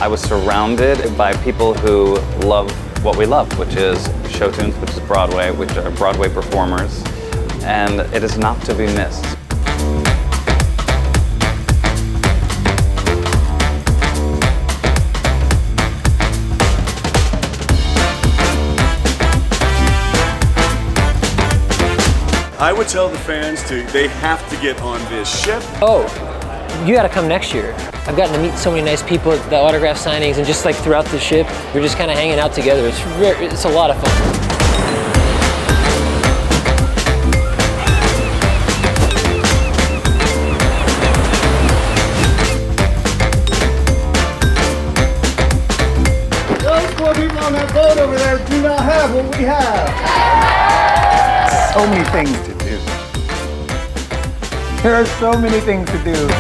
I was surrounded by people who love what we love, which is show tunes, which is Broadway, which are Broadway performers, and it is not to be missed. I would tell the fans they have to get on this ship. Oh, you gotta come next year. I've gotten to meet so many nice people at the autograph signings and just like throughout the ship, we're just kind of hanging out together. It's a lot of fun. Those poor people on that boat over there do not have what we have. So many things to do. There are so many things to do.